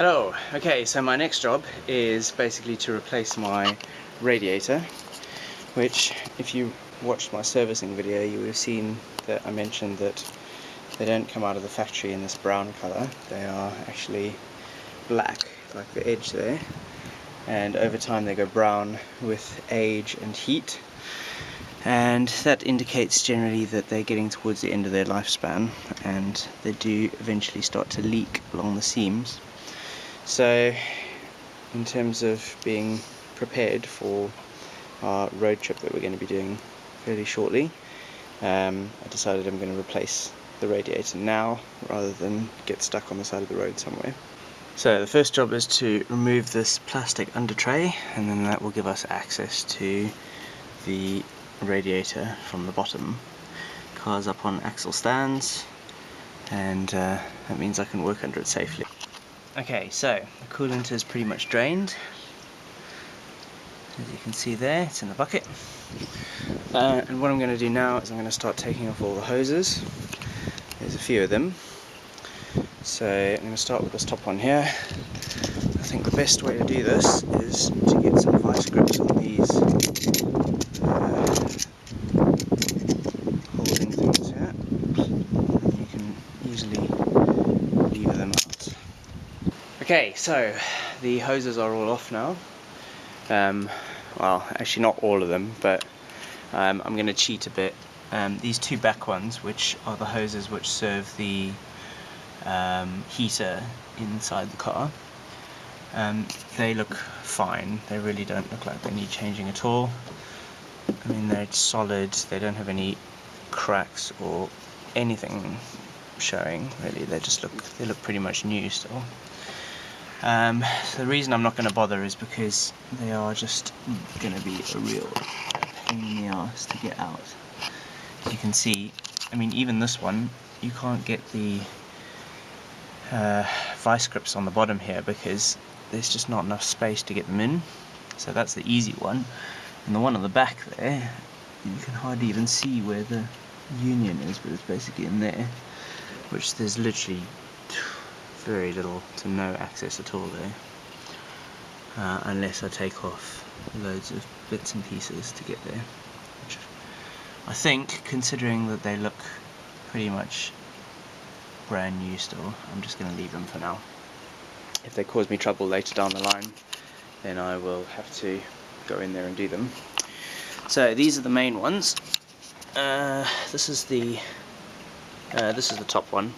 Hello. Okay, so my next job is basically to replace my radiator, which if you watched my servicing video you would have seen that I mentioned that they don't come out of the factory in this brown colour. They are actually black, like the edge there, and over time they go brown with age and heat, and that indicates generally that they're getting towards the end of their lifespan, and they do eventually start to leak along the seams. So in terms of being prepared for our road trip that we're going to be doing fairly shortly, I decided I'm going to replace the radiator now rather than get stuck on the side of the road somewhere. So the first job is to remove this plastic under tray, and then that will give us access to the radiator from the bottom. Car's up on axle stands, and that means I can work under it safely. Okay, so the coolant is pretty much drained. As you can see there, it's in the bucket. And what I'm going to do now is I'm going to start taking off all the hoses. There's a few of them. So I'm going to start with this top one here. I think the best way to do this is to get some vice grips on these holding things here. And you can easily lever them out. Okay, so the hoses are all off now. Well, actually not all of them, but I'm going to cheat a bit. These two back ones, which are the hoses which serve the heater inside the car, they look fine. They really don't look like they need changing at all. I mean, they're solid, they don't have any cracks or anything showing really. They look pretty much new still. So the reason I'm not going to bother is because they are just going to be a real pain in the arse to get out. As you can see, I mean, even this one, you can't get the vice grips on the bottom here because there's just not enough space to get them in. So that's the easy one. And the one on the back there, you can hardly even see where the union is, but it's basically in there, which there's literally very little to no access at all there, unless I take off loads of bits and pieces to get there, which I think, considering that they look pretty much brand new still, I'm just going to leave them for now. If they cause me trouble later down the line, then I will have to go in there and do them. So these are the main ones. This is the top one,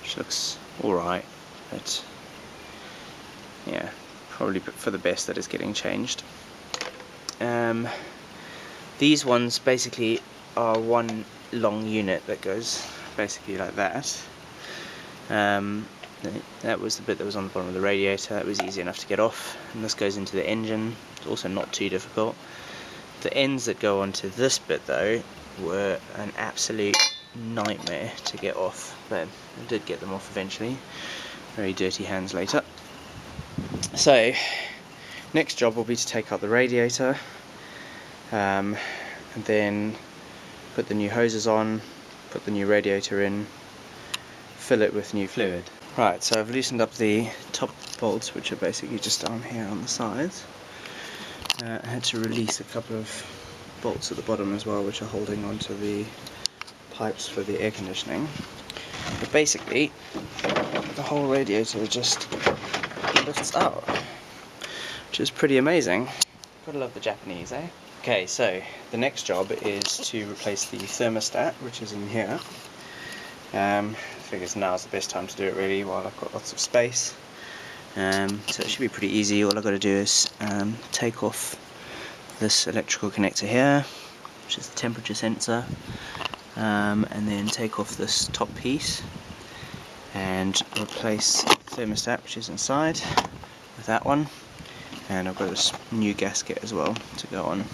which looks alright, but yeah, probably for the best that it's getting changed. These ones basically are one long unit that goes basically like that. That was the bit that was on the bottom of the radiator. That was easy enough to get off, and this goes into the engine. It's also not too difficult. The ends that go onto this bit though were an absolute nightmare to get off, but I did get them off eventually. Very dirty hands later. So next job will be to take out the radiator, and then put the new hoses on, put the new radiator in, fill it with new fluid. Right, so I've loosened up the top bolts, which are basically just down here on the sides. I had to release a couple of bolts at the bottom as well, which are holding onto the pipes for the air conditioning. But basically, the whole radiator just lifts out, which is pretty amazing. Gotta love the Japanese, eh? Okay, so the next job is to replace the thermostat, which is in here. I figure now's the best time to do it really, while I've got lots of space. So it should be pretty easy. All I've got to do is take off this electrical connector here, which is the temperature sensor, and then take off this top piece and replace the thermostat, which is inside, with that one. And I've got this new gasket as well to go on.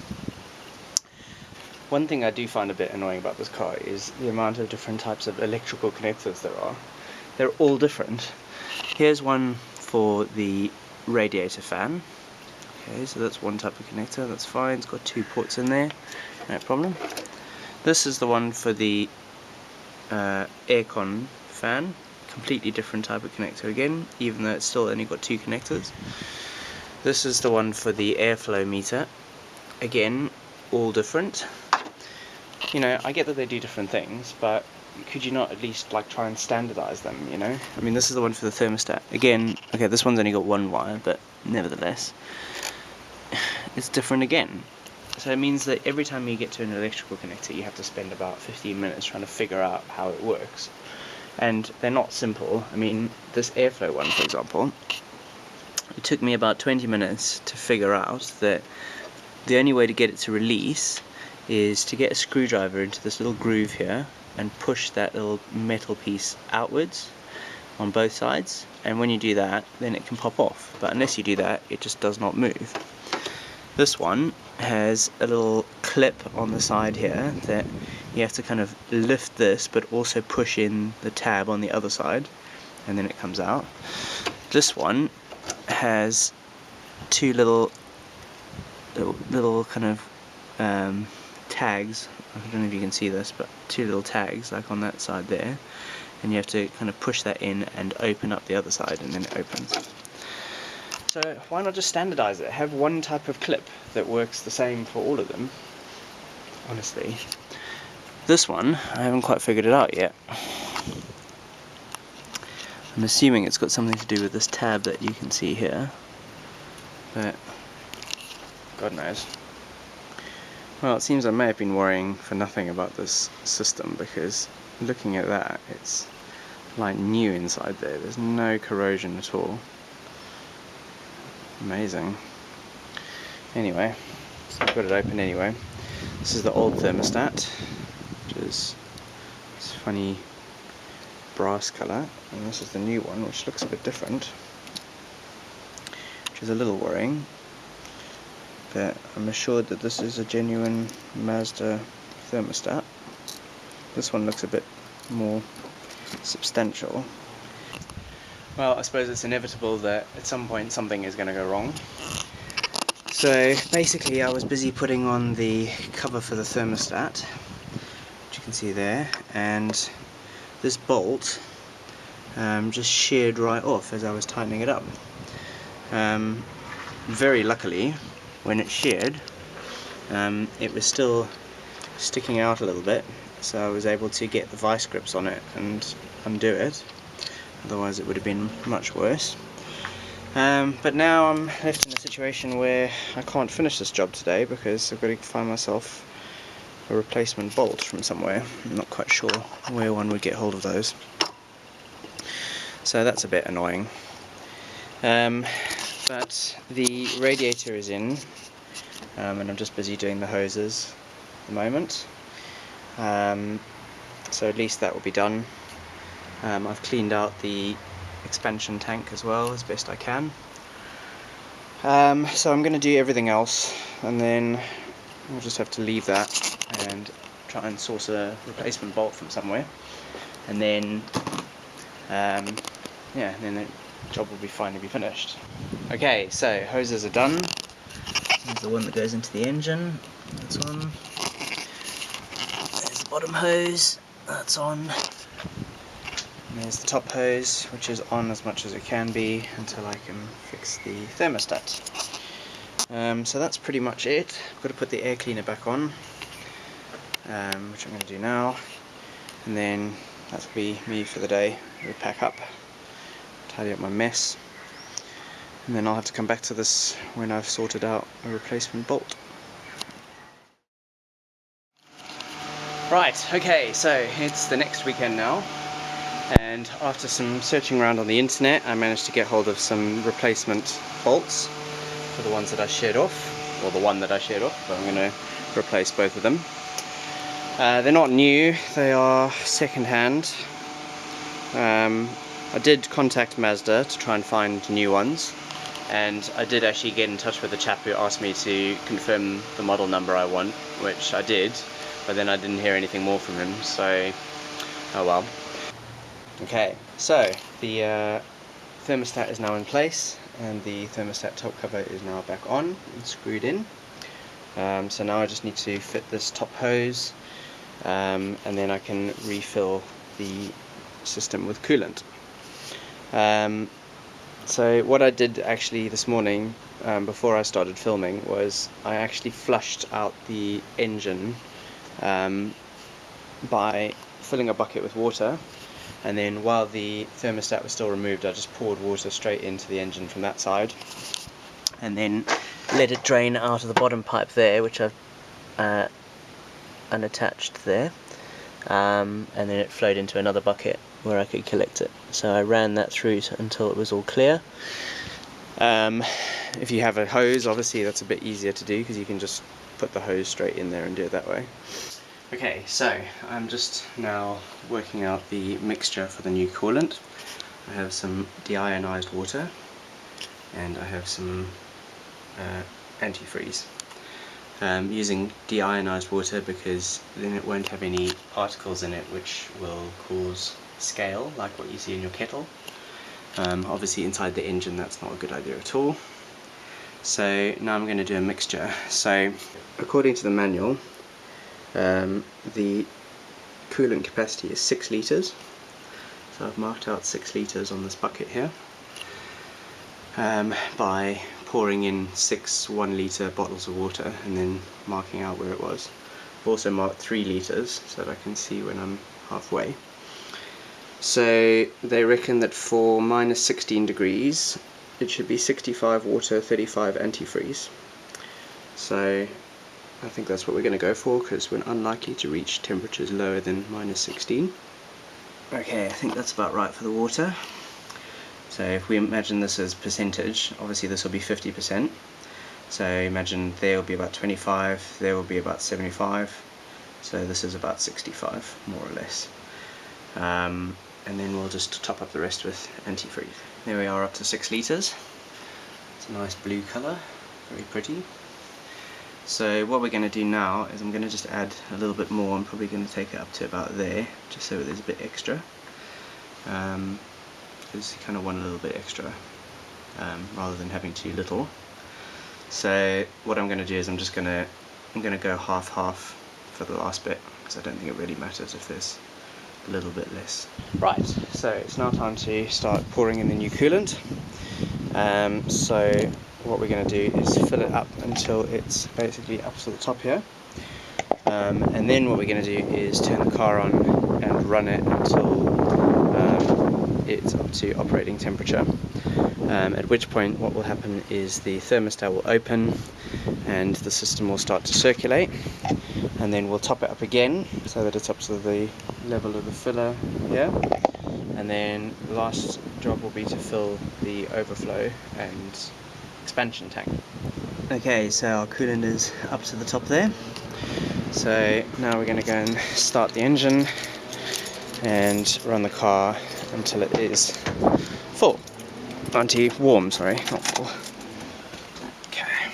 One thing I do find a bit annoying about this car is the amount of different types of electrical connectors there are. They're all different. Here's one for the radiator fan. Okay, so that's one type of connector, that's fine. It's got 2 ports in there, no problem. This is the one for the aircon fan, completely different type of connector again, even though it's still only got 2 connectors. This is the one for the airflow meter. Again, all different. You know, I get that they do different things, but could you not at least like try and standardize them, you know? I mean, this is the one for the thermostat. Again, okay, this one's only got 1 wire, but nevertheless, it's different again. So it means that every time you get to an electrical connector, you have to spend about 15 minutes trying to figure out how it works. And they're not simple. I mean, this airflow one, for example, it took me about 20 minutes to figure out that the only way to get it to release is to get a screwdriver into this little groove here and push that little metal piece outwards on both sides, and when you do that, then it can pop off. But unless you do that, it just does not move. This one has a little clip on the side here that you have to kind of lift this, but also push in the tab on the other side, and then it comes out. This one has 2 little kind of tags. I don't know if you can see this, but 2 little tags like on that side there, and you have to kind of push that in and open up the other side, and then it opens. So why not just standardize it? Have one type of clip that works the same for all of them, honestly. This one, I haven't quite figured it out yet. I'm assuming it's got something to do with this tab that you can see here, but God knows. Well, it seems I may have been worrying for nothing about this system, because looking at that, it's like new inside there. There's no corrosion at all. Amazing. Anyway, so I've got it open anyway. This is the old thermostat, which is this funny brass colour, and this is the new one, which looks a bit different, which is a little worrying. But I'm assured that this is a genuine Mazda thermostat. This one looks a bit more substantial. Well, I suppose it's inevitable that at some point something is going to go wrong. So basically I was busy putting on the cover for the thermostat, which you can see there, and this bolt just sheared right off as I was tightening it up. Very luckily, when it sheared, it was still sticking out a little bit, so I was able to get the vice grips on it and undo it. Otherwise it would have been much worse. But now I'm left in a situation where I can't finish this job today because I've got to find myself a replacement bolt from somewhere. I'm not quite sure where one would get hold of those. So that's a bit annoying. But the radiator is in, and I'm just busy doing the hoses at the moment. So at least that will be done. I've cleaned out the expansion tank as well as best I can. So I'm going to do everything else, and then we'll just have to leave that and try and source a replacement bolt from somewhere, and then yeah, then the job will be finally finished. Okay, so hoses are done. There's the one that goes into the engine, that's on. There's the bottom hose, that's on. And there's the top hose, which is on as much as it can be until I can fix the thermostat. So that's pretty much it. I've got to put the air cleaner back on, which I'm going to do now, and then that'll be me for the day. I'll pack up, tidy up my mess, and then I'll have to come back to this when I've sorted out a replacement bolt. Right, okay, so it's the next weekend now, and after some searching around on the internet I managed to get hold of some replacement bolts for the ones that I sheared off, or the one that I sheared off, but I'm going to replace both of them. They're not new, they are second hand. I did contact Mazda to try and find new ones, and I did actually get in touch with the chap who asked me to confirm the model number I want, which I did, but then I didn't hear anything more from him, so oh well. Okay, so the thermostat is now in place, and the thermostat top cover is now back on and screwed in. So now I just need to fit this top hose, and then I can refill the system with coolant. So what I did actually this morning, before I started filming, was I actually flushed out the engine by filling a bucket with water, and then while the thermostat was still removed, I just poured water straight into the engine from that side, and then let it drain out of the bottom pipe there, which I've unattached there, and then it flowed into another bucket where I could collect it. So I ran that through until it was all clear. If you have a hose, obviously that's a bit easier to do because you can just put the hose straight in there and do it that way. Okay, so I'm just now working out the mixture for the new coolant. I have some deionized water and I have some antifreeze. Using deionized water because then it won't have any particles in it which will cause scale like what you see in your kettle. Obviously inside the engine that's not a good idea at all. So now I'm going to do a mixture. So according to the manual, the coolant capacity is 6 litres. So I've marked out 6 litres on this bucket here by pouring in 6 1-litre bottles of water and then marking out where it was. I've also marked 3 litres so that I can see when I'm halfway. So they reckon that for minus 16 degrees it should be 65 water, 35 antifreeze. So I think that's what we're going to go for because we're unlikely to reach temperatures lower than minus 16. Okay, I think that's about right for the water. So if we imagine this as percentage, obviously this will be 50%. So imagine there will be about 25, there will be about 75. So this is about 65, more or less. And then we'll just top up the rest with antifreeze. There we are, up to 6 litres. It's a nice blue colour, very pretty. So what we're going to do now is I'm going to just add a little bit more. I'm probably going to take it up to about there, just so there's a bit extra. Because you kind of want a little bit extra, rather than having too little. So what I'm going to do is I'm going to go half-half for the last bit, because I don't think it really matters if there's a little bit less. Right, so it's now time to start pouring in the new coolant. So what we're going to do is fill it up until it's basically up to the top here, and then what we're going to do is turn the car on and run it until it's up to operating temperature, at which point what will happen is the thermostat will open and the system will start to circulate, and then we'll top it up again so that it's up to the level of the filler here, and then the last job will be to fill the overflow and expansion tank. Okay, so our coolant is up to the top there, so now we're going to go and start the engine and run the car until it is full. Warm, sorry, not full. Okay.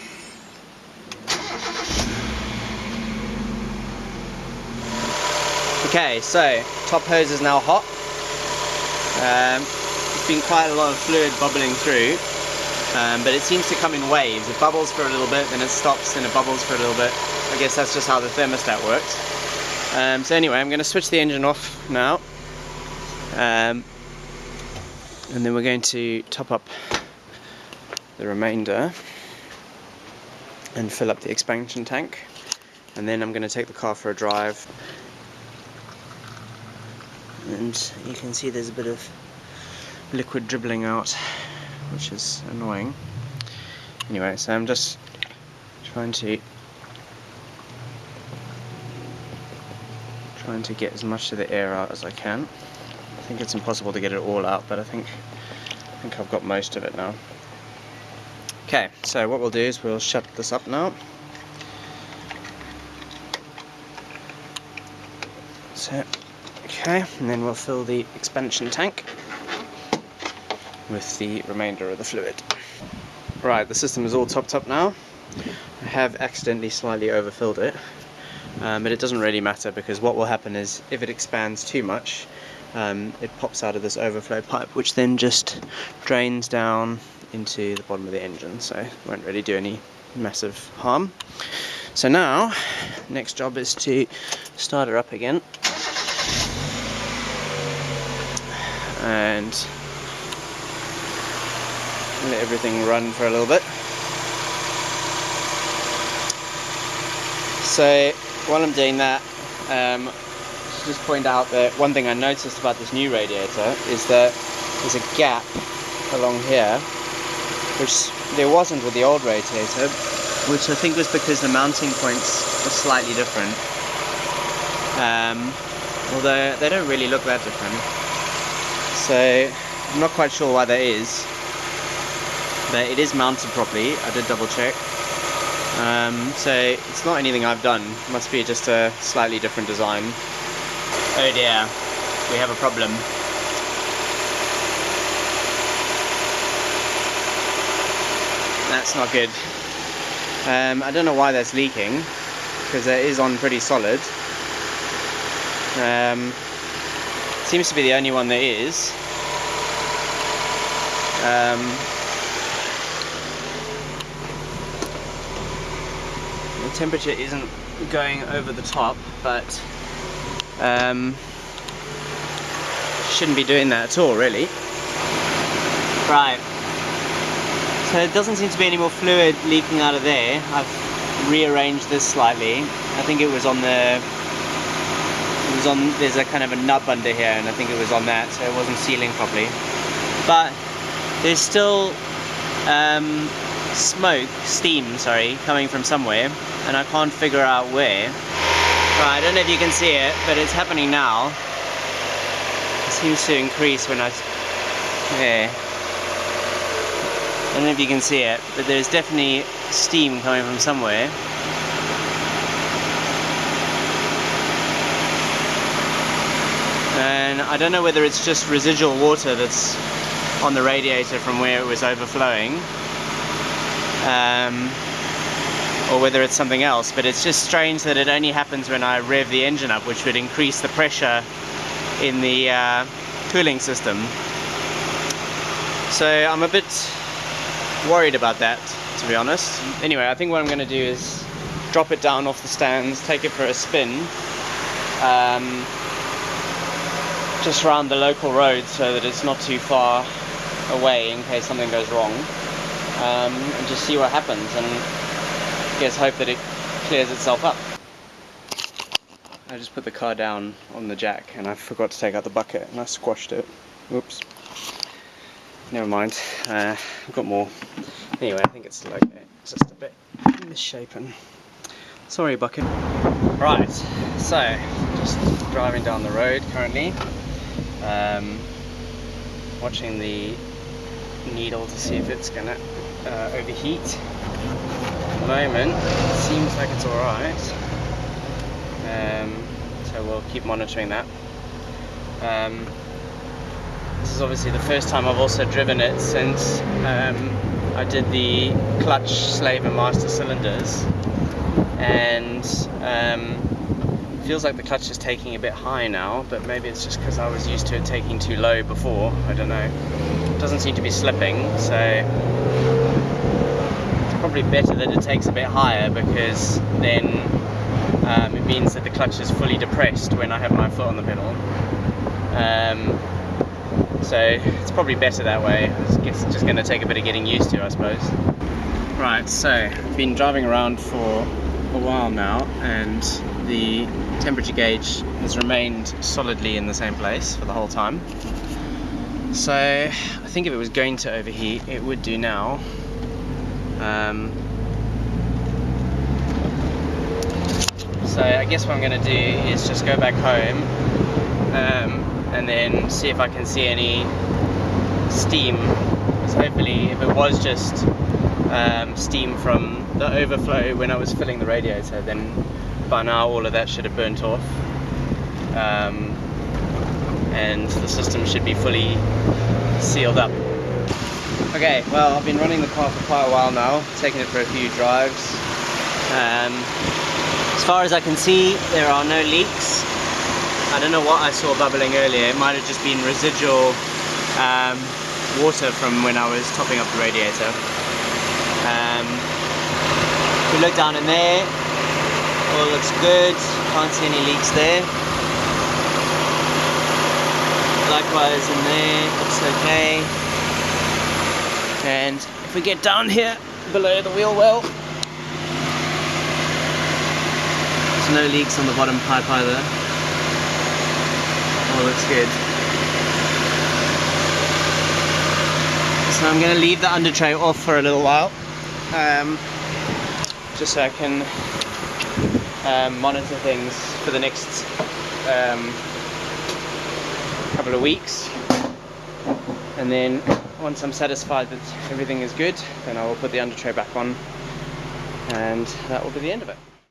Okay, so top hose is now hot. There's been quite a lot of fluid bubbling through, but it seems to come in waves. It bubbles for a little bit, then it stops, then it bubbles for a little bit. I guess that's just how the thermostat works. So anyway, I'm going to switch the engine off now, and then we're going to top up the remainder and fill up the expansion tank, and then I'm going to take the car for a drive. And you can see there's a bit of liquid dribbling out, which is annoying. Anyway, so I'm just trying to get as much of the air out as I can. I think it's impossible to get it all out, but I think I've got most of it now. Okay, so what we'll do is we'll shut this up now. So, okay, and then we'll fill the expansion tank with the remainder of the fluid. Right, the system is all topped up now. I have accidentally slightly overfilled it, but it doesn't really matter because what will happen is if it expands too much, it pops out of this overflow pipe, which then just drains down into the bottom of the engine, so it won't really do any massive harm. So now, next job is to start her up again and let everything run for a little bit. So while I'm doing that, just point out that one thing I noticed about this new radiator is that there's a gap along here, which there wasn't with the old radiator, which I think was because the mounting points are slightly different. Although they don't really look that different. So I'm not quite sure why that is, but it is mounted properly. I did double check. So it's not anything I've done. It must be just a slightly different design. Oh dear, we have a problem. That's not good. I don't know why that's leaking, because it is on pretty solid. Seems to be the only one there is. The temperature isn't going over the top, but shouldn't be doing that at all, really. Right. So it doesn't seem to be any more fluid leaking out of there. I've rearranged this slightly. I think it was on the... there's a kind of a nub under here, and I think it was on that, so it wasn't sealing properly. But there's still steam, coming from somewhere, and I can't figure out where. Right, I don't know if you can see it, but it's happening now. It seems to increase when I... yeah. I don't know if you can see it, but there's definitely steam coming from somewhere. And I don't know whether it's just residual water that's on the radiator from where it was overflowing, or whether it's something else, but it's just strange that it only happens when I rev the engine up, which would increase the pressure in the cooling system. So I'm a bit worried about that, to be honest. Anyway, I think what I'm going to do is drop it down off the stands, take it for a spin, just around the local road so that it's not too far away in case something goes wrong, and just see what happens, and I guess hope that it clears itself up. I just put the car down on the jack and I forgot to take out the bucket and I squashed it. Oops. Never mind. I've got more. Anyway, I think it's still okay. It's just a bit misshapen. Sorry, bucket. Right, so just driving down the road currently. Watching the needle to see if it's gonna overheat. At the moment, it seems like it's alright. So we'll keep monitoring that. This is obviously the first time I've also driven it since I did the clutch slave and master cylinders, and it feels like the clutch is taking a bit high now, but maybe it's just because I was used to it taking too low before. I don't know. It doesn't seem to be slipping, so it's probably better that it takes a bit higher, because then it means that the clutch is fully depressed when I have my foot on the pedal. So it's probably better that way. I guess it's just going to take a bit of getting used to, I suppose. Right, so I've been driving around for a while now, and the temperature gauge has remained solidly in the same place for the whole time. So I think if it was going to overheat, it would do now. So I guess what I'm going to do is just go back home, and then see if I can see any steam. Because hopefully, if it was just steam from the overflow when I was filling the radiator, then by now all of that should have burnt off, and the system should be fully sealed up. Okay, well, I've been running the car for quite a while now, taking it for a few drives. As far as I can see, there are no leaks. I don't know what I saw bubbling earlier. It might have just been residual water from when I was topping up the radiator. If we look down in there, all looks good. Can't see any leaks there. Likewise in there, looks okay. And if we get down here below the wheel well, there's no leaks on the bottom pipe either. All looks good. So I'm going to leave the under tray off for a little while, just so I can monitor things for the next couple of weeks, and then once I'm satisfied that everything is good, then I will put the under tray back on, and that will be the end of it.